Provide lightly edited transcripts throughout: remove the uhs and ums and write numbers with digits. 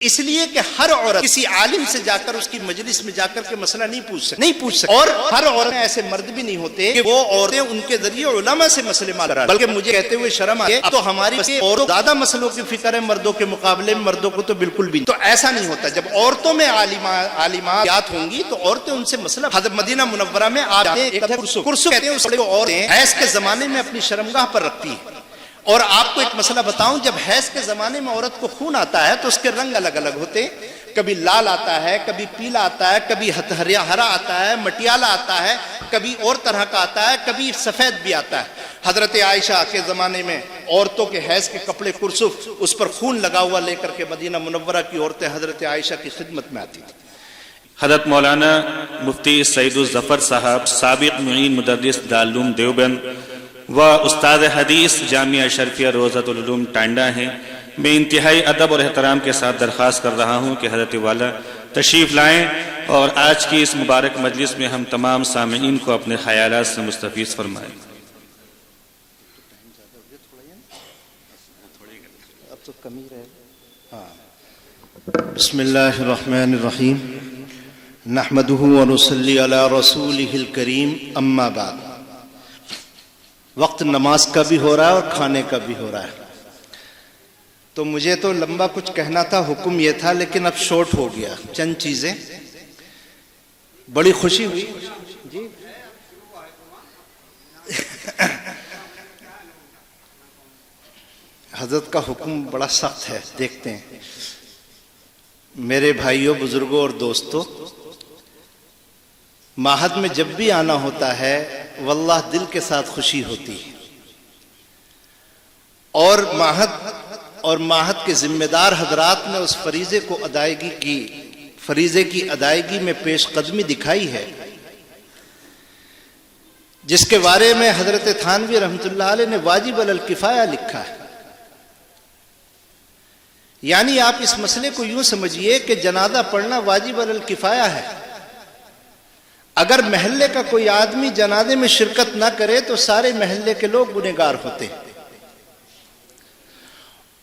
اس لیے کہ ہر عورت کسی عالم سے جا کر اس کی مجلس میں جا کر کے مسئلہ نہیں پوچھ سکتی اور ہر عورت ایسے مرد بھی نہیں ہوتے کہ وہ عورتیں ان کے ذریعے علماء سے مسئلے معلوم، بلکہ مجھے کہتے ہوئے شرم آئے تو ہماری عورتوں زیادہ مسئلوں کی فکر ہے مردوں کے مقابلے میں، مردوں کو تو بالکل بھی نہیں۔ تو ایسا نہیں ہوتا، جب عورتوں میں عالمات ہوں گی تو عورتیں ان سے مسئلہ۔ حضرت مدینہ منورہ میں آپ نے ایک کرسو کہتے ہیں، اس کو عورتیں حیض کے زمانے میں اپنی شرمگاہ پر رکھتی ہیں۔ اور آپ کو ایک مسئلہ بتاؤں، جب حیض کے زمانے میں عورت کو خون آتا ہے تو اس کے رنگ الگ الگ ہوتے ہیں، کبھی لال آتا ہے، کبھی پیلا آتا ہے، کبھی ہرا آتا ہے، مٹیالہ آتا ہے، کبھی اور طرح کا آتا ہے، کبھی سفید بھی آتا ہے۔ حضرت عائشہ کے زمانے میں عورتوں کے حیض کے کپڑے کرسف، اس پر خون لگا ہوا لے کر کے مدینہ منورہ کی عورتیں حضرت عائشہ کی خدمت میں آتی تھیں۔ حضرت مولانا مفتی سعید الظفر صاحب سابق معین مدرس دارالعلوم دیوبند و استاد حدیث جامعہ اشرفیہ روضۃ العلوم ٹانڈہ ہیں۔ میں انتہائی ادب اور احترام کے ساتھ درخواست کر رہا ہوں کہ حضرت والا تشریف لائیں اور آج کی اس مبارک مجلس میں ہم تمام سامعین کو اپنے خیالات سے مستفیض فرمائیں۔ بسم اللہ الرحمن الرحیم، نحمدہ ونصلی علی رسولہ الکریم، اما بعد۔ وقت نماز کا بھی ہو رہا ہے اور کھانے کا بھی ہو رہا ہے، تو مجھے تو لمبا کچھ کہنا تھا، حکم یہ تھا، لیکن اب شارٹ ہو گیا۔ چند چیزیں بڑی خوشی ہوئی جی حضرت کا حکم بڑا سخت ہے، دیکھتے ہیں۔ میرے بھائیوں، بزرگوں اور دوستوں، معہد میں جب بھی آنا ہوتا ہے واللہ دل کے ساتھ خوشی ہوتی ہے، اور معہد کے ذمہ دار حضرات نے اس فریضے کی ادائیگی میں پیش قدمی دکھائی ہے، جس کے بارے میں حضرت تھانوی رحمۃ اللہ علیہ نے واجب علی الکفایہ لکھا ہے۔ یعنی آپ اس مسئلے کو یوں سمجھیے کہ جنازہ پڑھنا واجب علی الکفایہ ہے۔ اگر محلے کا کوئی آدمی جنازے میں شرکت نہ کرے تو سارے محلے کے لوگ گنہگار ہوتے ہیں،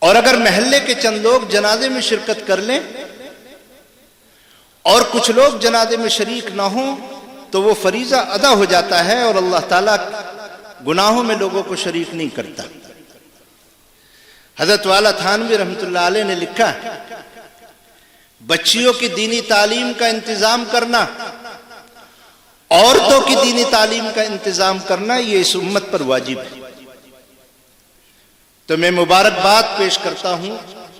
اور اگر محلے کے چند لوگ جنازے میں شرکت کر لیں اور کچھ لوگ جنازے میں شریک نہ ہوں تو وہ فریضہ ادا ہو جاتا ہے، اور اللہ تعالیٰ گناہوں میں لوگوں کو شریک نہیں کرتا۔ حضرت والا تھانوی رحمۃ اللہ علیہ نے لکھا، بچیوں کی دینی تعلیم کا انتظام کرنا، عورتوں کی دینی تعلیم کا انتظام کرنا، یہ اس امت پر واجب ہے۔ تو میں مبارکباد پیش کرتا ہوں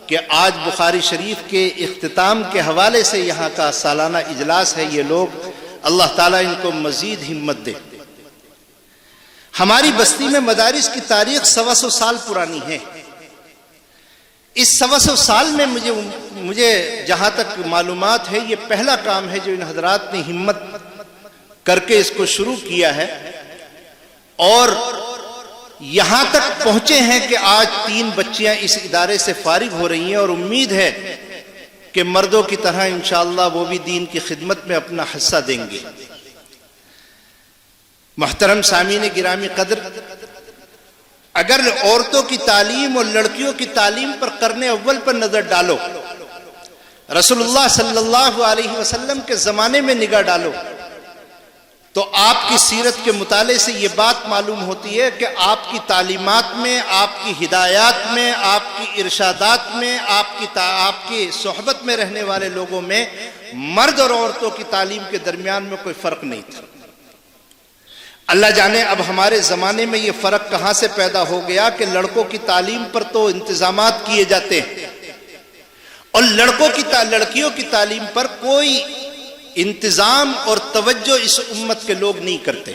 کہ آج بخاری شریف کے اختتام کے حوالے سے یہاں کا سالانہ اجلاس ہے، یہ لوگ اللہ تعالیٰ ان کو مزید ہمت دے۔ ہماری بستی میں مدارس کی تاریخ 125 سال پرانی ہے۔ اس 125 سال میں مجھے جہاں تک معلومات ہے، یہ پہلا کام ہے جو ان حضرات نے ہمت کر کے اس کو شروع کیا ہے، اور یہاں تک پہنچے ہیں کہ آج 3 بچیاں اس ادارے سے فارغ ہو رہی ہیں، اور امید ہے کہ مردوں کی طرح انشاءاللہ وہ بھی دین کی خدمت میں اپنا حصہ دیں گے۔ محترم سامعین گرامی قدر، اگر عورتوں کی تعلیم اور لڑکیوں کی تعلیم پر قرن اول پر نظر ڈالو، رسول اللہ صلی اللہ علیہ وسلم کے زمانے میں نگاہ ڈالو، تو آپ کی سیرت کے مطالعے سے یہ بات معلوم ہوتی ہے کہ آپ کی تعلیمات میں، آپ کی ہدایات میں، آپ کی ارشادات میں، آپ کی صحبت میں رہنے والے لوگوں میں مرد اور عورتوں کی تعلیم کے درمیان میں کوئی فرق نہیں تھا۔ اللہ جانے اب ہمارے زمانے میں یہ فرق کہاں سے پیدا ہو گیا کہ لڑکوں کی تعلیم پر تو انتظامات کیے جاتے ہیں اور لڑکیوں کی تعلیم پر کوئی انتظام اور توجہ اس امت کے لوگ نہیں کرتے۔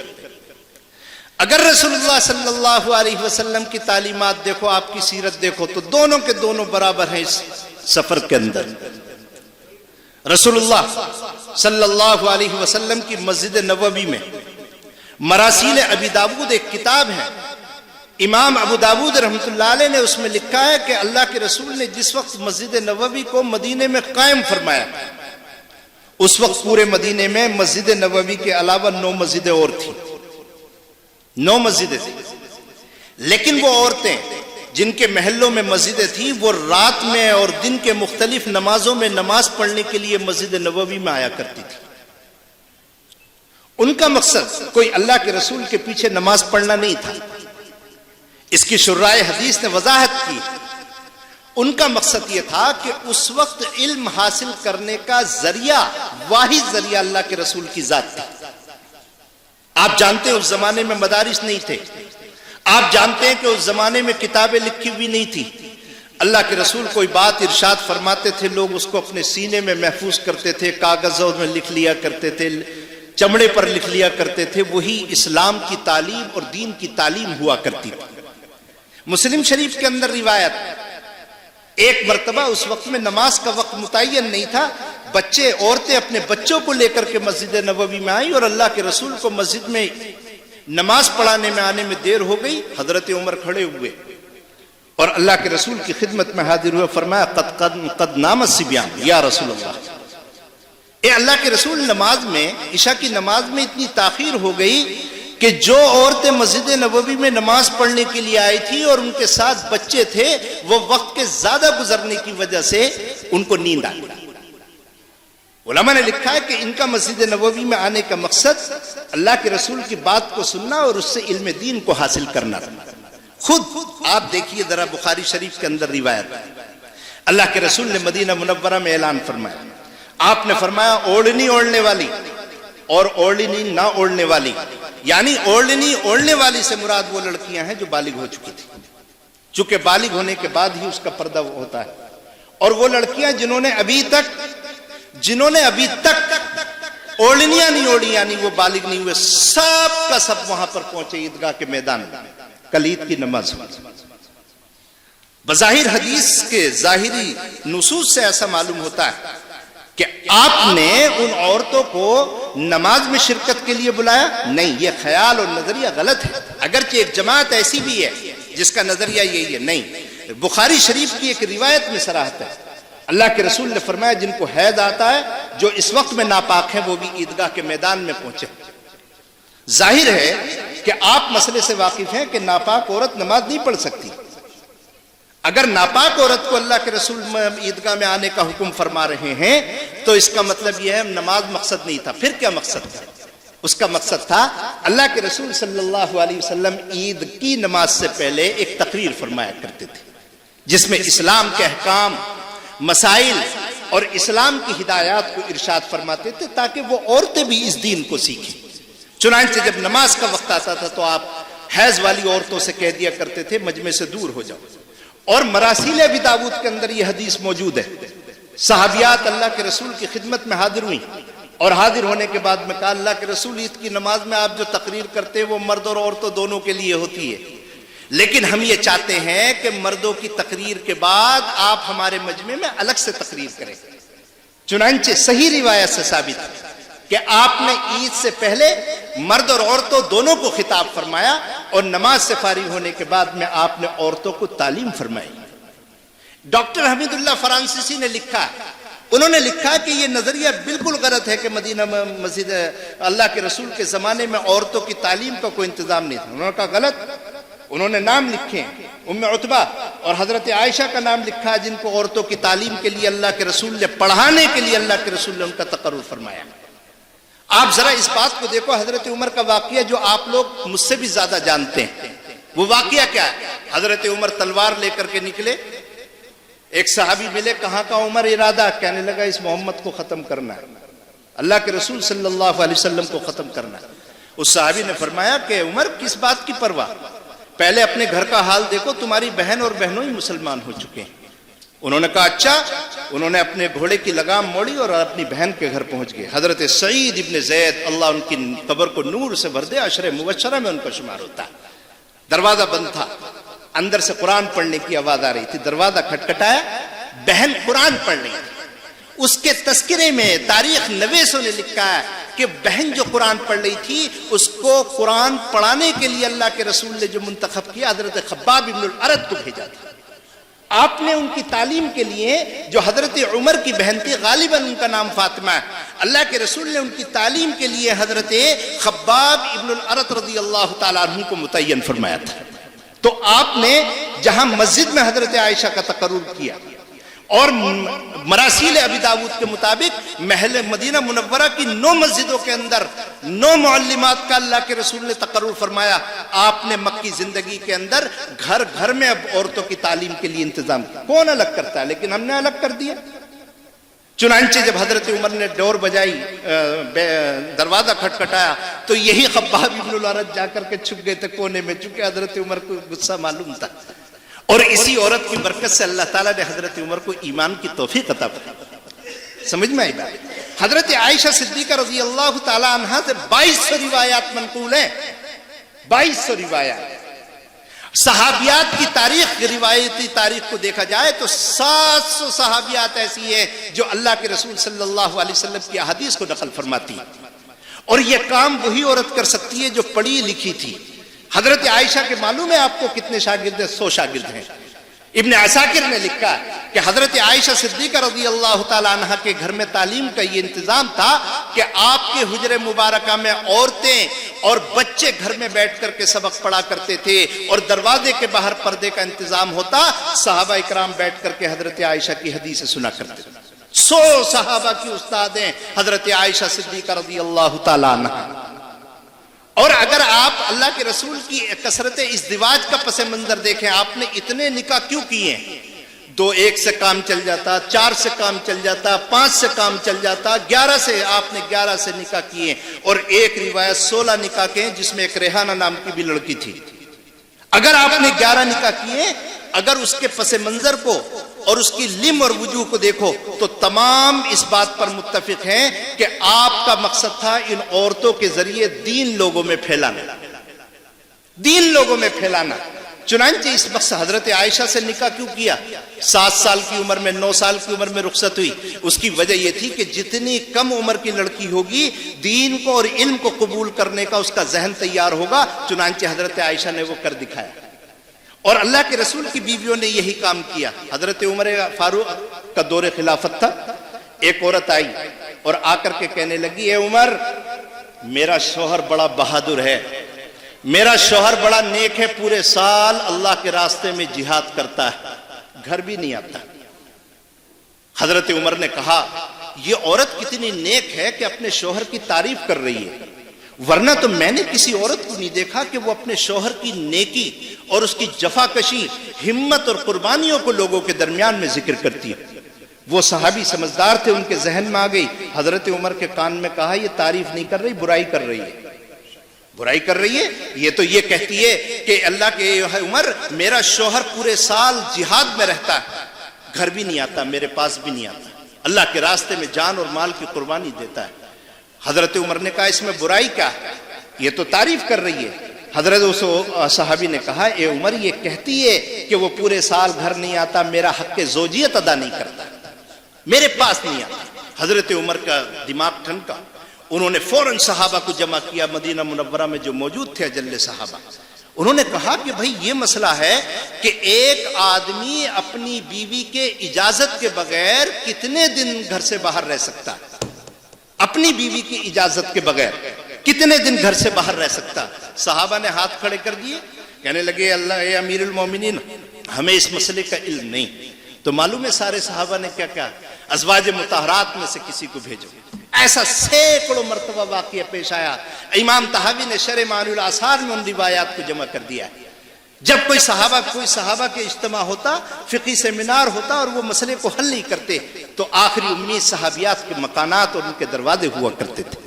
اگر رسول اللہ صلی اللہ علیہ وسلم کی تعلیمات دیکھو، آپ کی سیرت دیکھو، تو دونوں کے دونوں برابر ہیں اس سفر کے اندر۔ رسول اللہ صلی اللہ علیہ وسلم کی مسجد نبوی میں مراسیل ابی داود ایک کتاب ہے، امام ابو داود رحمۃ اللہ علیہ نے اس میں لکھا ہے کہ اللہ کے رسول نے جس وقت مسجد نبوی کو مدینے میں قائم فرمایا، اس وقت پورے مدینے میں مسجد نبوی کے علاوہ 9 مسجدیں اور تھیں، 9 مسجدیں تھیں، لیکن وہ عورتیں جن کے محلوں میں مسجدیں تھیں وہ رات میں اور دن کے مختلف نمازوں میں نماز پڑھنے کے لیے مسجد نبوی میں آیا کرتی تھی. ان کا مقصد کوئی اللہ کے رسول کے پیچھے نماز پڑھنا نہیں تھا. اس کی شرائع حدیث نے وضاحت کی. ان کا مقصد یہ تھا کہ اس وقت علم حاصل کرنے کا ذریعہ، واحد ذریعہ اللہ کے رسول کی ذات تھی. آپ جانتے ہیں اس زمانے میں مدارس نہیں تھے. آپ جانتے ہیں کہ اس زمانے میں کتابیں لکھی ہوئی نہیں تھی. اللہ کے رسول کوئی بات ارشاد فرماتے تھے، لوگ اس کو اپنے سینے میں محفوظ کرتے تھے، کاغذوں میں لکھ لیا کرتے تھے، چمڑے پر لکھ لیا کرتے تھے. وہی اسلام کی تعلیم اور دین کی تعلیم ہوا کرتی تھی. مسلم شریف کے اندر روایت، ایک مرتبہ اس وقت میں نماز کا وقت متعین نہیں تھا، بچے عورتیں اپنے بچوں کو لے کر کے مسجد نبوی میں آئی اور اللہ کے رسول کو مسجد میں نماز پڑھانے میں آنے میں دیر ہو گئی. حضرت عمر کھڑے ہوئے اور اللہ کے رسول کی خدمت میں حاضر ہوئے. فرمایا قد نام الصبیان یا رسول اللہ. اے اللہ کے رسول، نماز میں، عشاء کی نماز میں اتنی تاخیر ہو گئی کہ جو عورتیں مسجد نبوی میں نماز پڑھنے کے لیے آئی تھی اور ان کے ساتھ بچے تھے، وہ وقت کے زیادہ گزرنے کی وجہ سے ان کو نیند آ گئی. علماء نے لکھا ہے کہ ان کا مسجد نبوی میں آنے کا مقصد اللہ کے رسول کی بات کو سننا اور اس سے علم دین کو حاصل کرنا. خود آپ دیکھیے ذرا بخاری شریف کے اندر روایت، اللہ کے رسول نے مدینہ منورہ میں اعلان فرمایا. آپ نے فرمایا اوڑھنی اوڑھنے والی اور اوڑھنی نہ اوڑھنے والی، یعنی اوڑھنی اوڑھنے والی سے مراد وہ لڑکیاں ہیں جو بالغ ہو چکی تھی، چونکہ بالغ ہونے کے بعد ہی اس کا پردہ ہوتا ہے. اور وہ لڑکیاں جنہوں نے ابھی تک اوڑھنیاں نہیں اوڑھی، یعنی وہ بالغ نہیں ہوئے، سب کا سب وہاں پر پہنچے عیدگاہ کے میدان میں. کل عید کی نماز ہوئی. بظاہر حدیث کے ظاہری نصوص سے ایسا معلوم ہوتا ہے کہ آپ نے ان عورتوں کو نماز میں شرکت کے لیے بلایا نہیں. یہ خیال اور نظریہ غلط ہے. اگرچہ ایک جماعت ایسی بھی ہے جس کا نظریہ یہی ہے. نہیں، بخاری شریف کی ایک روایت میں صراحت ہے، اللہ کے رسول نے فرمایا جن کو حیض آتا ہے، جو اس وقت میں ناپاک ہیں، وہ بھی عیدگاہ کے میدان میں پہنچے. ظاہر ہے کہ آپ مسئلے سے واقف ہیں کہ ناپاک عورت نماز نہیں پڑھ سکتی. اگر ناپاک عورت کو اللہ کے رسول عیدگاہ میں آنے کا حکم فرما رہے ہیں تو اس کا مطلب یہ ہے نماز مقصد نہیں تھا. پھر کیا مقصد تھا؟ اس کا مقصد تھا اللہ کے رسول صلی اللہ علیہ وسلم عید کی نماز سے پہلے ایک تقریر فرمایا کرتے تھے جس میں اسلام کے احکام، مسائل اور اسلام کی ہدایات کو ارشاد فرماتے تھے تاکہ وہ عورتیں بھی اس دین کو سیکھیں. چنانچہ جب نماز کا وقت آتا تھا تو آپ حیض والی عورتوں سے کہہ دیا کرتے تھے مجمع سے دور ہو جاؤ. اور مراسیل ابی داؤد کے اندر یہ حدیث موجود ہے. صحابیات اللہ کے رسول کی خدمت میں حاضر ہوئیں اور حاضر ہونے کے بعد میں کہا اللہ کے رسول عید کی نماز میں آپ جو تقریر کرتے ہیں وہ مرد اور عورتوں دونوں کے لیے ہوتی ہے، لیکن ہم یہ چاہتے ہیں کہ مردوں کی تقریر کے بعد آپ ہمارے مجمع میں الگ سے تقریر کریں. چنانچہ صحیح روایت سے ثابت ہے کہ آپ نے عید سے پہلے مرد اور عورتوں دونوں کو خطاب فرمایا اور نماز سے فارغ ہونے کے بعد میں آپ نے عورتوں کو تعلیم فرمائی. ڈاکٹر حمید اللہ فرانسیسی نے لکھا، انہوں نے لکھا کہ یہ نظریہ بالکل غلط ہے کہ مدینہ مسجد اللہ کے رسول کے زمانے میں عورتوں کی تعلیم کا کوئی انتظام نہیں تھا. انہوں نے کہا غلط. انہوں نے نام لکھے ہیں، ام عتبہ اور حضرت عائشہ کا نام لکھا جن کو عورتوں کی تعلیم کے لیے اللہ کے رسول نے، پڑھانے کے لیے اللہ کے رسول نے ان کا تقرر فرمایا. آپ ذرا اس بات کو دیکھو، حضرت عمر کا واقعہ جو آپ لوگ مجھ سے بھی زیادہ جانتے ہیں، وہ واقعہ کیا ہے؟ حضرت عمر تلوار لے کر کے نکلے، ایک صحابی ملے، کہاں کا عمر ارادہ؟ کہنے لگا اس محمد کو ختم کرنا ہے، اللہ کے رسول صلی اللہ علیہ وسلم کو ختم کرنا ہے. اس صحابی نے فرمایا کہ عمر کس بات کی پرواہ، پہلے اپنے گھر کا حال دیکھو، تمہاری بہن اور بہنوں ہی مسلمان ہو چکے ہیں. انہوں نے کہا اچھا. انہوں نے اپنے گھوڑے کی لگام موڑی اور اپنی بہن کے گھر پہنچ گئے. حضرت سعید ابن زید، اللہ ان کی قبر کو نور سے بھر دے، عشر مبشرہ میں ان کا شمار ہوتا ہے. دروازہ بند تھا، اندر سے قرآن پڑھنے کی آواز آ رہی تھی. دروازہ کھٹکھٹایا، بہن قرآن پڑھ رہی تھی. اس کے تذکرے میں تاریخ نویسوں نے لکھا ہے کہ بہن جو قرآن پڑھ رہی تھی اس کو قرآن پڑھانے کے لیے اللہ کے رسول نے جو منتخب کیا حضرت خباب ابن الارت کو بھیجا تھا. آپ نے ان کی تعلیم کے لیے، جو حضرت عمر کی بہن تھی، غالباً ان کا نام فاطمہ ہے، اللہ کے رسول نے ان کی تعلیم کے لیے حضرت خباب ابن الارت رضی اللہ تعالیٰ عنہ کو متعین فرمایا تھا. تو آپ نے جہاں مسجد میں حضرت عائشہ کا تقرر کیا اور مراسیل ابی داؤد کے مطابق محل مدینہ منورہ کی 9 مسجدوں کے اندر 9 معلمات کا اللہ کے رسول نے تقرر فرمایا، آپ نے مکی زندگی کے اندر گھر گھر میں اب عورتوں کی تعلیم کے لیے انتظام کیا۔ کون الگ کرتا ہے؟ لیکن ہم نے الگ کر دیا۔ چنانچہ جب حضرت عمر نے ڈور بجائی، دروازہ کھٹکھٹایا، تو یہی خباب ابن الارت جا کر کے چھپ گئے تھے کونے میں، چونکہ حضرت عمر کو غصہ معلوم تھا، اور اسی عورت کی برکت سے اللہ تعالیٰ نے حضرت عمر کو ایمان کی توفیق عطا فرمائی۔ سمجھ میں آئی بات؟ حضرت عائشہ صدیقہ رضی اللہ تعالیٰ عنہا سے 2200 روایات منقول ہیں، 2200 روایات۔ صحابیات کی تاریخ، روایتی تاریخ کو دیکھا جائے تو 700 صحابیات ایسی ہیں جو اللہ کے رسول صلی اللہ علیہ وسلم کی احادیث کو نقل فرماتی ہیں، اور یہ کام وہی عورت کر سکتی ہے جو پڑھی لکھی تھی۔ حضرت عائشہ کے معلوم ہے آپ کو کتنے شاگرد ہیں؟ 100 شاگرد ہیں۔ ابن عساکر نے لکھا کہ حضرت عائشہ صدیقہ رضی اللہ تعالیٰ عنہ کے گھر میں تعلیم کا یہ انتظام تھا کہ آپ کے حجرے مبارکہ میں عورتیں اور بچے گھر میں بیٹھ کر کے سبق پڑھا کرتے تھے، اور دروازے کے باہر پردے کا انتظام ہوتا، صحابہ اکرام بیٹھ کر کے حضرت عائشہ کی حدیث سنا کرتے تھے۔ 100 صحابہ کی استاد ہیں حضرت عائشہ صدیقہ رضی اللہ تعالیٰ عنہ۔ اور اگر آپ اللہ کے رسول کی کثرت ازدواج کا پس منظر دیکھیں، آپ نے اتنے نکاح کیوں کیے ہیں؟ 2 1 سے کام چل جاتا، 4 سے کام چل جاتا، 5 سے کام چل جاتا، 11 سے آپ نے 11 سے نکاح کیے، اور ایک روایت 16 نکاح کے ہیں جس میں ایک ریحانہ نام کی بھی لڑکی تھی۔ اگر آپ نے 11 نکاح کیے، اگر اس کے پس منظر کو اور اس کی لم اور وجوہ کو دیکھو تو تمام اس بات پر متفق ہیں کہ آپ کا مقصد تھا ان عورتوں کے ذریعے دین لوگوں میں پھیلانا، دین لوگوں میں پھیلانا۔ چنانچہ اس وقت حضرت عائشہ سے نکاح کیوں کیا؟ 7 سال کی عمر میں، 9 سال کی عمر میں رخصت ہوئی۔ اس کی وجہ یہ تھی کہ جتنی کم عمر کی لڑکی ہوگی، دین کو اور علم کو قبول کرنے کا اس کا ذہن تیار ہوگا۔ چنانچہ حضرت عائشہ نے وہ کر دکھایا، اور اللہ کے رسول کی بیویوں نے یہی کام کیا۔ حضرت عمر فاروق کا دور خلافت تھا، ایک عورت آئی اور آ کر کے کہنے لگی، اے عمر، میرا شوہر بڑا بہادر ہے، میرا شوہر بڑا نیک ہے، پورے سال اللہ کے راستے میں جہاد کرتا ہے، گھر بھی نہیں آتا۔ حضرت عمر نے کہا، یہ عورت کتنی نیک ہے کہ اپنے شوہر کی تعریف کر رہی ہے، ورنہ تو میں نے کسی عورت کو نہیں دیکھا کہ وہ اپنے شوہر کی نیکی اور اس کی جفاکشی، ہمت اور قربانیوں کو لوگوں کے درمیان میں ذکر کرتی ہے۔ وہ صحابی سمجھدار تھے، ان کے ذہن میں آ گئی۔ حضرت عمر کے کان میں کہا، یہ تعریف نہیں کر رہی، برائی کر رہی ہے، برائی کر رہی ہے۔ یہ تو یہ کہتی ہے کہ اللہ کے عمر، میرا شوہر پورے سال جہاد میں رہتا ہے، گھر بھی نہیں آتا، میرے پاس بھی نہیں آتا، اللہ کے راستے میں جان اور مال کی قربانی دیتا ہے۔ حضرت عمر نے کہا، اس میں برائی کیا ہے؟ یہ تو تعریف کر رہی ہے۔ حضرت اس صحابی نے کہا، اے عمر، یہ کہتی ہے کہ وہ پورے سال گھر نہیں آتا، میرا حق زوجیت ادا نہیں کرتا، میرے پاس نہیں آتا۔ حضرت عمر کا دماغ ٹھنکا، انہوں نے فوراً صحابہ کو جمع کیا، مدینہ منورہ میں جو موجود تھے اجل صحابہ۔ انہوں نے کہا کہ بھائی یہ مسئلہ ہے کہ ایک آدمی اپنی بیوی کے اجازت کے بغیر کتنے دن گھر سے باہر رہ سکتا ہے؟ اپنی بیوی کی اجازت کے بغیر کتنے دن گھر سے باہر رہ سکتا؟ صحابہ نے ہاتھ کھڑے کر دیے، کہنے لگے، اللہ اے امیر المومنین، ہمیں اس مسئلے کا علم نہیں۔ تو معلوم ہے سارے صحابہ نے کیا کہا، ازواج مطہرات میں سے کسی کو بھیجو۔ ایسا سینکڑوں مرتبہ واقعہ پیش آیا۔ امام طحاوی نے شرح معانی الاثار میں ان روایات کو جمع کر دیا ہے۔ جب کوئی صحابہ کے اجتماع ہوتا، فقہی سیمینار ہوتا، اور وہ مسئلے کو حل نہیں کرتے، تو آخری امید صحابیات کے مکانات اور ان کے دروازے ہوا کرتے تھے۔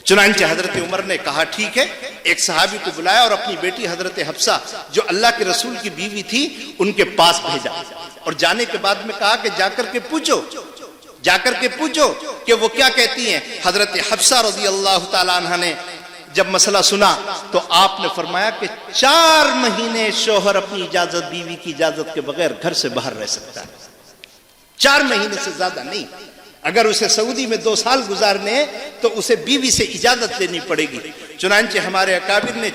چنانچہ حضرت عمر نے کہا، ٹھیک ہے، ایک صحابی کو بلایا اور اپنی بیٹی حضرت حفصہ جو اللہ کے رسول کی بیوی تھی ان کے پاس بھیجا، اور جانے کے بعد میں کہا کہ جا کر کے پوچھو کہ وہ کیا کہتی ہیں۔ حضرت حفصہ رضی اللہ تعالیٰ عنہ نے جب مسئلہ سنا تو آپ نے فرمایا کہ 4 مہینے شوہر اپنی اجازت، بیوی کی اجازت کے بغیر گھر سے باہر رہ سکتا ہے، 4 مہینے سے زیادہ نہیں۔ اگر اسے سعودی میں 2 سال گزارنے ہیں تو اسے بیوی سے اجازت لینی پڑے گی۔ چنانچہ ہمارے اکابر نے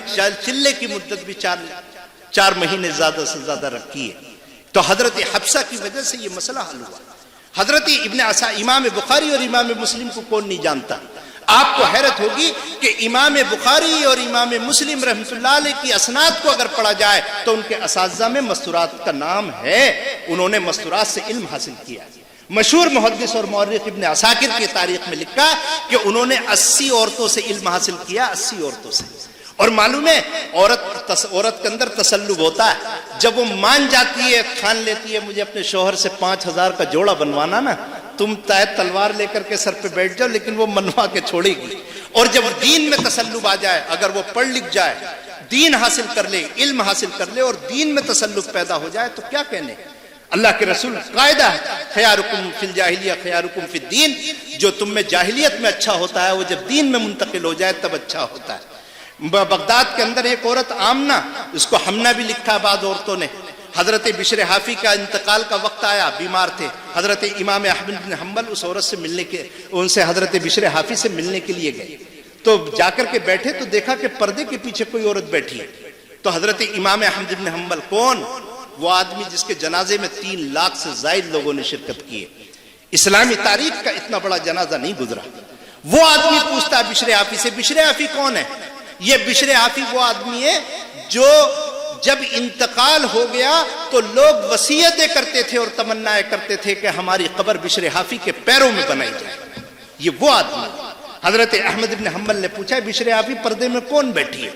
چلے کی مدت بھی 4 مہینے زیادہ سے زیادہ رکھی ہے۔ تو حضرت حفصہ کی وجہ سے یہ مسئلہ حل ہوا۔ حضرت ابن عسا، امام بخاری اور امام مسلم کو کون نہیں جانتا؟ آپ کو حیرت ہوگی کہ امام بخاری اور امام مسلم رحمۃ اللہ علیہ کی اسناد کو اگر پڑھا جائے تو ان کے اساتذہ میں مستورات کا نام ہے، انہوں نے مستورات سے علم حاصل کیا۔ مشہور محدث اور مورخ ابن عساکر کی تاریخ میں لکھا کہ انہوں نے 80 عورتوں سے علم حاصل کیا، 80 عورتوں سے۔ اور معلوم ہے عورت کے اندر تسلب ہوتا ہے، جب وہ مان جاتی ہے، ٹھان لیتی ہے مجھے اپنے شوہر سے 5000 کا جوڑا بنوانا نا، تم تلوار لے کر کے سر پہ بیٹھ جاؤ لیکن وہ منوا کے چھوڑے گی۔ اور جب دین میں تسلب آ جائے، اگر وہ پڑھ لکھ جائے، دین حاصل کر لے، علم حاصل کر لے اور دین میں تسلب پیدا ہو جائے تو کیا کہنے۔ اللہ کے رسول قاعدہ ہے خیارکم فی الجاہلیہ خیارکم فی الدین، جو تم میں جاہلیت میں اچھا ہوتا ہے وہ جب دین میں منتقل ہو جائے تب اچھا ہوتا ہے۔ بغداد کے اندر ایک عورت آمنہ، اس کو ہمنہ بھی لکھا بعض عورتوں نے، حضرت بشر حافی کا انتقال کا وقت آیا، بیمار تھے، حضرت امام احمد بن حنبل اس عورت سے ملنے کے، ان سے حضرت بشر حافی سے ملنے کے لیے گئے، تو جا کر کے بیٹھے تو دیکھا کہ پردے کے پیچھے کوئی عورت بیٹھی ہے، تو حضرت امام احمد بن حنبل، کون؟ وہ آدمی جس کے جنازے میں 3 لاکھ سے زائد لوگوں نے شرکت کی ہے، اسلامی تاریخ کا اتنا بڑا جنازہ نہیں گزرا۔ وہ آدمی پوچھتا ہے بشر حافی سے، بشر حافی کون ہے؟ یہ بشر حافی وہ آدمی ہے جو جب انتقال ہو گیا تو لوگ وصیتیں کرتے تھے اور تمنائیں کرتے تھے کہ ہماری قبر بشر حافی کے پیروں میں بنائی جائے، یہ وہ آدمی۔ حضرت احمد بن حنبل نے پوچھا بشر حافی پردے میں کون بیٹھی ہے؟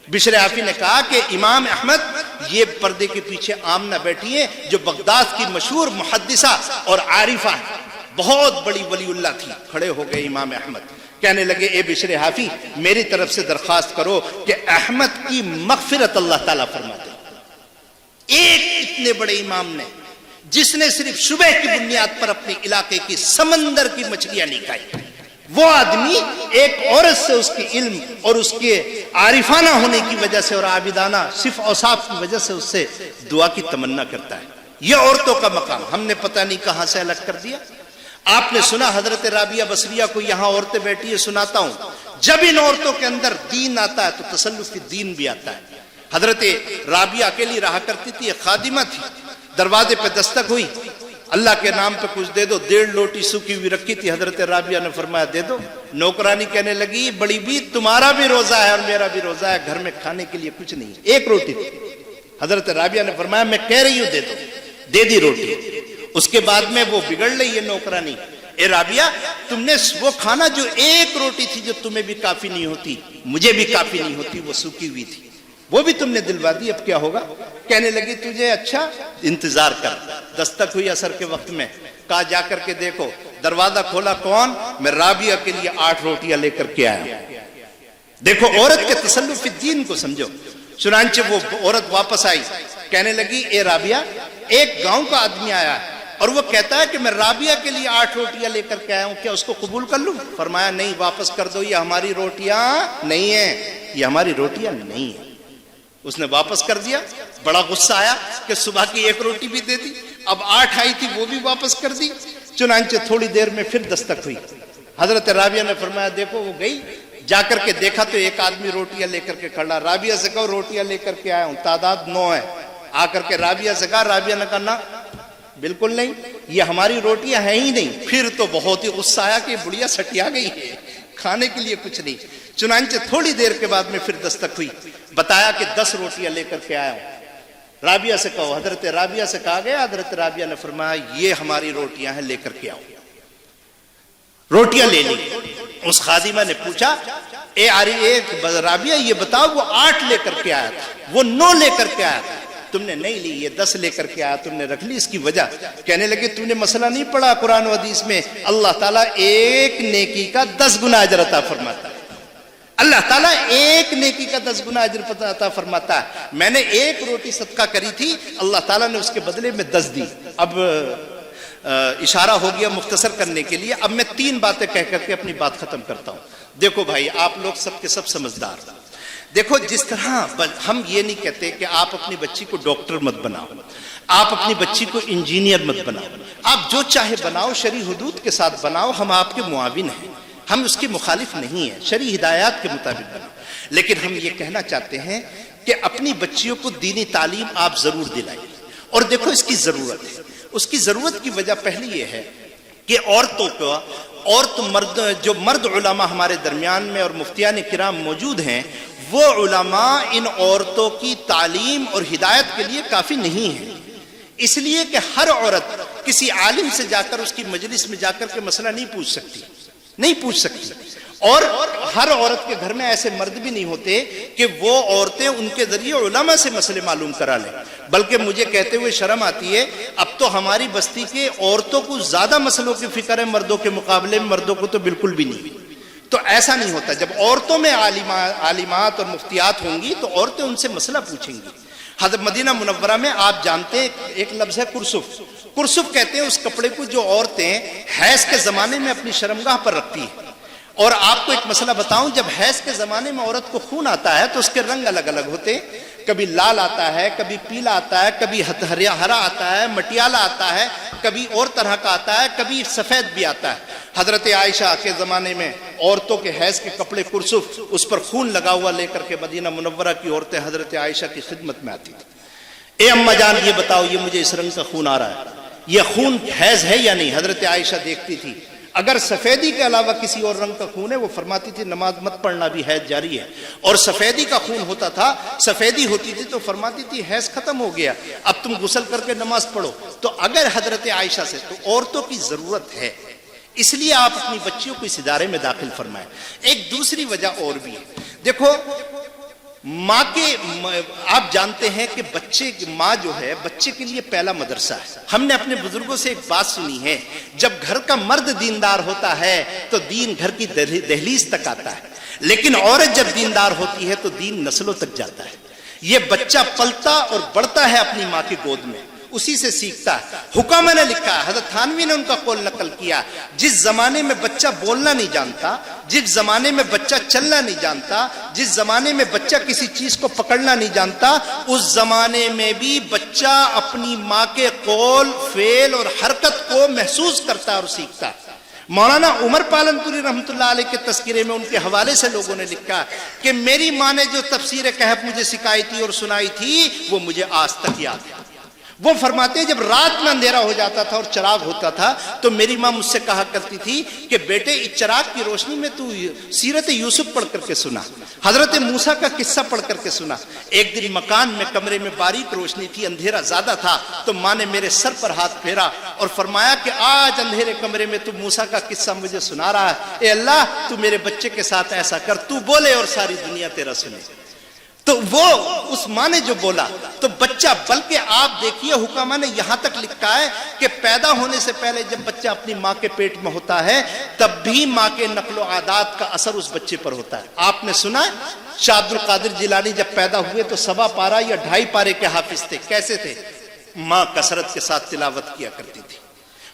بشر حافی نے کہا کہ امام احمد، یہ پردے کے پیچھے آمنہ بیٹھی ہے جو بغداد کی مشہور محدثہ اور عارفہ ہے، بہت بڑی ولی اللہ تھی۔ کھڑے ہو گئے امام احمد، کہنے لگے اے بشر حافی میری طرف سے درخواست کرو کہ احمد کی مغفرت اللہ تعالیٰ فرما دے۔ ایک اتنے بڑے امام نے، جس نے صرف شبہ کی بنیاد پر اپنے علاقے کی سمندر کی مچھلیاں نہیں کھائی، وہ آدمی ایک عورت سے اس کے علم اور اس کے عارفانہ ہونے کی وجہ سے اور عابدانہ صف اوصاف کی وجہ سے اس سے دعا کی تمنا کرتا ہے۔ یہ عورتوں کا مقام ہم نے پتہ نہیں کہاں سے الگ کر دیا۔ آپ نے سنا حضرت رابعہ بصریہ کو یہاں عورتیں بیٹھی ہے، سناتا ہوں، جب ان عورتوں کے اندر دین آتا ہے تو تسلف فی الدین بھی آتا ہے۔ حضرت رابعہ اکیلی رہا کرتی تھی، ایک خادمہ تھی، دروازے پہ دستک ہوئی، اللہ کے نام پہ کچھ دے دو، 1.5 لوٹی سوکھی ہوئی رکھی تھی، حضرت رابعہ نے فرمایا دے دو۔ نوکرانی کہنے لگی بڑی بھی تمہارا بھی روزہ ہے اور میرا بھی روزہ ہے، گھر میں کھانے کے لیے کچھ نہیں ہے، 1 روٹی تھی۔ حضرت رابعہ نے فرمایا میں کہہ رہی ہوں دے دو، دے دی روٹی۔ اس کے بعد میں وہ بگڑ رہی ہے نوکرانی، اے رابعہ تم نے وہ کھانا جو 1 روٹی تھی جو تمہیں بھی کافی نہیں ہوتی مجھے بھی کافی نہیں ہوتی، وہ سوکھی ہوئی تھی، وہ بھی تم نے دلوا دی، اب کیا ہوگا؟ کہنے لگی تجھے اچھا انتظار کر۔ دستک ہوئی عصر کے وقت میں، کہا جا کر کے دیکھو، دروازہ کھولا، کون؟ میں رابعہ کے لیے 8 روٹیاں لے کر کے آیا۔ دیکھو عورت کے تسلف فی الدین کو سمجھو۔ چنانچہ وہ عورت واپس آئی، کہنے لگی اے رابعہ ایک گاؤں کا آدمی آیا ہے اور وہ کہتا ہے کہ میں رابعہ کے لیے 8 روٹیاں لے کر کے آیا ہوں، کیا اس کو قبول کر لوں؟ فرمایا نہیں، واپس کر دو، یہ ہماری روٹیاں نہیں ہیں، یہ ہماری روٹیاں نہیں ہیں۔ اس نے واپس کر دیا، بڑا غصہ آیا کہ صبح کی 1 روٹی بھی دے دی، اب 8 آئی تھی وہ بھی واپس کر دی۔ چنانچہ تھوڑی دیر میں پھر دستک ہوئی، حضرت رابعہ نے فرمایا دیکھو، وہ گئی، جا کر کے دیکھا تو ایک آدمی روٹیاں لے کر کے کھڑا۔ رابعہ سے کہو روٹیاں لے کر کے آیا ہوں، تعداد 9 ہے۔ آ کر کے رابعہ سے کہا، رابعہ نے کہا نہ بالکل نہیں، یہ ہماری روٹیاں ہیں ہی نہیں۔ پھر تو بہت ہی غصہ آیا کہ بڑھیا سٹیا گئی ہے، کھانے کے لیے کچھ نہیں۔ چنانچہ تھوڑی دیر کے بعد میں پھر دستک ہوئی، بتایا کہ 10 روٹیاں لے کر کے آیا ہوں، رابعہ سے کہو۔ حضرت رابعہ سے کہا گیا، حضرت رابعہ نے فرمایا یہ ہماری روٹیاں ہیں، لے کر کے آؤ۔ روٹیاں لے لی۔ اس خادمہ نے پوچھا اے رابعہ یہ بتاؤ وہ 8 لے کر کے آیا تھا، وہ 9 لے کر کے آیا تھا، تم نے نہیں لی، یہ 10 لے کر کے آیا، تم نے رکھ لی، اس کی وجہ؟ کہنے لگے تم نے مسئلہ نہیں پڑھا، قرآن و حدیث میں اللہ تعالیٰ ایک نیکی کا 10 گنا اجر عطا فرماتا ہے۔ اللہ تعالیٰ ایک نیکی کا 10 گنا اجر عطا فرماتا ہے۔ میں نے 1 روٹی صدقہ کری تھی، اللہ تعالیٰ نے اس کے بدلے میں 10 دی۔ اب اشارہ ہو گیا مختصر کرنے کے لیے، اب میں 3 باتیں کہہ کر کے اپنی بات ختم کرتا ہوں۔ دیکھو بھائی، آپ لوگ سب کے سب سمجھدار، دیکھو جس طرح ہم یہ نہیں کہتے کہ آپ اپنی بچی کو ڈاکٹر مت بناؤ، آپ اپنی بچی کو انجینئر مت بناؤ، آپ جو چاہے بناؤ، شرعی حدود کے ساتھ بناؤ، ہم آپ کے معاون ہیں، ہم اس کے مخالف نہیں ہیں، شرعی ہدایات کے مطابق بناؤ۔ لیکن ہم یہ کہنا چاہتے ہیں کہ اپنی بچیوں کو دینی تعلیم آپ ضرور دلائیں، اور دیکھو اس کی ضرورت ہے۔ اس کی ضرورت کی وجہ پہلی یہ ہے کہ جو مرد علماء ہمارے درمیان میں اور مفتیان کرام موجود ہیں، وہ علماء ان عورتوں کی تعلیم اور ہدایت کے لیے کافی نہیں ہیں، اس لیے کہ ہر عورت کسی عالم سے جا کر اس کی مجلس میں جا کر کے مسئلہ نہیں پوچھ سکتی، اور ہر عورت کے گھر میں ایسے مرد بھی نہیں ہوتے کہ وہ عورتیں ان کے ذریعے علماء سے مسئلے معلوم کرا لیں، بلکہ مجھے کہتے ہوئے شرم آتی ہے، اب تو ہماری بستی کے عورتوں کو زیادہ مسئلوں کی فکر ہے مردوں کے مقابلے میں، مردوں کو تو بالکل بھی نہیں۔ تو ایسا نہیں ہوتا، جب عورتوں میں عالمات اور مفتیات ہوں گی تو عورتیں ان سے مسئلہ پوچھیں گی۔ حضرت مدینہ منورہ میں آپ جانتے ہیں ایک لفظ ہے کرسف کہتے ہیں اس کپڑے کو جو عورتیں حیض کے زمانے میں اپنی شرمگاہ پر رکھتی ہیں۔ اور آپ کو ایک مسئلہ بتاؤں، جب حیض کے زمانے میں عورت کو خون آتا ہے تو اس کے رنگ الگ الگ ہوتے ہیں، کبھی لال آتا ہے، کبھی پیلا آتا ہے، کبھی ہرا آتا ہے، مٹیالا آتا ہے، کبھی اور طرح کا آتا ہے، کبھی سفید بھی آتا ہے۔ حضرت عائشہ کے زمانے میں عورتوں کے حیض کے کپڑے کرسف، اس پر خون لگا ہوا لے کر کے مدینہ منورہ کی عورتیں حضرت عائشہ کی خدمت میں آتی تھیں۔ اے اماں جان یہ بتاؤ، یہ مجھے اس رنگ کا خون آ رہا ہے، یہ خون حیض ہے یا نہیں؟ حضرت عائشہ دیکھتی تھی، اگر سفیدی کے علاوہ کسی اور رنگ کا خون ہے وہ فرماتی تھی نماز مت پڑھنا، بھی حیض جاری ہے، اور سفیدی کا خون ہوتا تھا، سفیدی ہوتی تھی تو فرماتی تھی حیض ختم ہو گیا، اب تم غسل کر کے نماز پڑھو۔ تو اگر حضرت عائشہ سے تو عورتوں کی ضرورت ہے، اس لیے آپ اپنی بچیوں کو اس ادارے میں داخل فرمائیں۔ ایک دوسری وجہ اور بھی ہے، دیکھو ماں کے، آپ جانتے ہیں کہ بچے کی ماں جو ہے بچے کے لیے پہلا مدرسہ ہے۔ ہم نے اپنے بزرگوں سے ایک بات سنی ہے، جب گھر کا مرد دیندار ہوتا ہے تو دین گھر کی دہلیز تک آتا ہے، لیکن عورت جب دیندار ہوتی ہے تو دین نسلوں تک جاتا ہے۔ یہ بچہ پلتا اور بڑھتا ہے اپنی ماں کی گود میں، اسی سے سیکھتا ہے۔ حکامہ نے لکھا ہے، حضرت تھانوی نے ان کا قول نقل کیا، جس زمانے میں بچہ بولنا نہیں جانتا، جس زمانے میں بچہ چلنا نہیں جانتا، جس زمانے میں بچہ کسی چیز کو پکڑنا نہیں جانتا، اس زمانے میں بھی بچہ اپنی ماں کے قول، فعل اور حرکت کو محسوس کرتا اور سیکھتا۔ مولانا عمر پالن پوری رحمۃ اللہ علیہ کے تذکرے میں ان کے حوالے سے لوگوں نے لکھا کہ میری ماں نے جو تفسیر کہف مجھے سکھائی تھی اور سنائی تھی وہ مجھے آج تک یاد ہے۔ وہ فرماتے ہیں جب رات میں اندھیرا ہو جاتا تھا اور چراغ ہوتا تھا تو میری ماں مجھ سے کہا کرتی تھی کہ بیٹے اس چراغ کی روشنی میں تو سیرت یوسف پڑھ کر کے سنا، حضرت موسیٰ کا قصہ پڑھ کر کے سنا۔ ایک دن مکان میں کمرے میں باریک روشنی تھی، اندھیرا زیادہ تھا، تو ماں نے میرے سر پر ہاتھ پھیرا اور فرمایا کہ آج اندھیرے کمرے میں تو موسیٰ کا قصہ مجھے سنا رہا ہے، اے اللہ تو میرے بچے کے ساتھ ایسا کر، تو بولے اور ساری دنیا تیرا سنے۔ تو وہ اس ماں نے جو بولا تو بچہ، بلکہ آپ دیکھیے حکامہ نے یہاں تک لکھا ہے کہ پیدا ہونے سے پہلے جب بچہ اپنی ماں کے پیٹ میں ہوتا ہے تب بھی ماں کے نقل و عادات کا اثر اس بچے پر ہوتا ہے۔ آپ نے سنا ہے شاہ عبد القادر جیلانی جب پیدا ہوئے تو 1.25 پارہ یا 2.5 پارے کے حافظ تھے۔ کیسے تھے؟ ماں کثرت کے ساتھ تلاوت کیا کرتی تھی،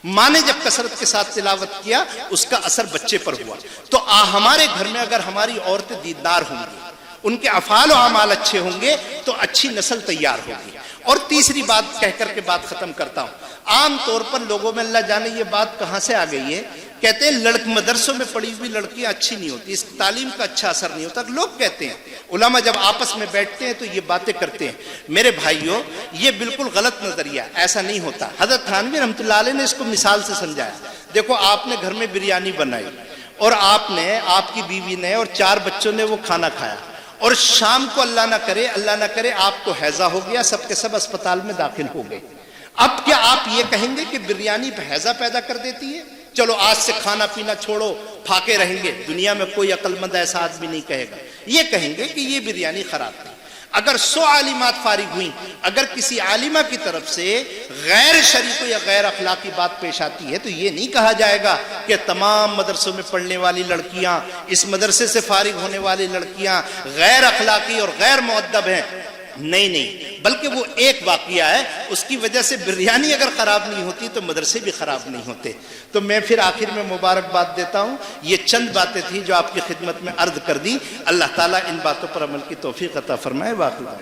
ماں نے جب کثرت کے ساتھ تلاوت کیا اس کا اثر بچے پر ہوا۔ تو ہمارے گھر میں اگر ہماری عورتیں دیندار ہوں گی، ان کے افعال و اعمال اچھے ہوں گے تو اچھی نسل تیار ہوگی۔ اور تیسری بات کہہ کر کے بات ختم کرتا ہوں، عام طور پر لوگوں میں اللہ جانے یہ بات کہاں سے آ گئی ہے، کہتے ہیں مدرسوں میں پڑھی ہوئی لڑکیاں اچھی نہیں ہوتی، اس تعلیم کا اچھا اثر نہیں ہوتا۔ لوگ کہتے ہیں، علماء جب آپس میں بیٹھتے ہیں تو یہ باتیں کرتے ہیں۔ میرے بھائیوں یہ بالکل غلط نظریہ، ایسا نہیں ہوتا۔ حضرت تھانوی رحمۃ اللہ علیہ نے اس کو مثال سے سمجھایا۔ دیکھو آپ نے گھر میں بریانی بنائی اور آپ نے، آپ کی بیوی نے اور 4 بچوں نے وہ کھانا کھایا، اور شام کو اللہ نہ کرے آپ کو ہیضہ ہو گیا، سب کے سب اسپتال میں داخل ہو گئے۔ اب کیا آپ یہ کہیں گے کہ بریانی ہیضہ پیدا کر دیتی ہے؟ چلو آج سے کھانا پینا چھوڑو، پھاکے رہیں گے۔ دنیا میں کوئی عقل مند ایسا آدمی نہیں کہے گا، یہ کہیں گے کہ یہ بریانی خراب تھی۔ اگر 100 عالمات فارغ ہوئیں، اگر کسی عالمہ کی طرف سے غیر شرعی یا غیر اخلاقی بات پیش آتی ہے تو یہ نہیں کہا جائے گا کہ تمام مدرسوں میں پڑھنے والی لڑکیاں، اس مدرسے سے فارغ ہونے والی لڑکیاں غیر اخلاقی اور غیر مؤدب ہیں۔ نہیں، بلکہ وہ ایک واقعہ ہے، اس کی وجہ سے بریانی اگر خراب نہیں ہوتی تو مدرسے بھی خراب نہیں ہوتے۔ تو میں پھر آخر میں مبارکباد دیتا ہوں، یہ چند باتیں تھیں جو آپ کی خدمت میں عرض کر دی۔ اللہ تعالیٰ ان باتوں پر عمل کی توفیق عطا فرمائے۔ واقعہ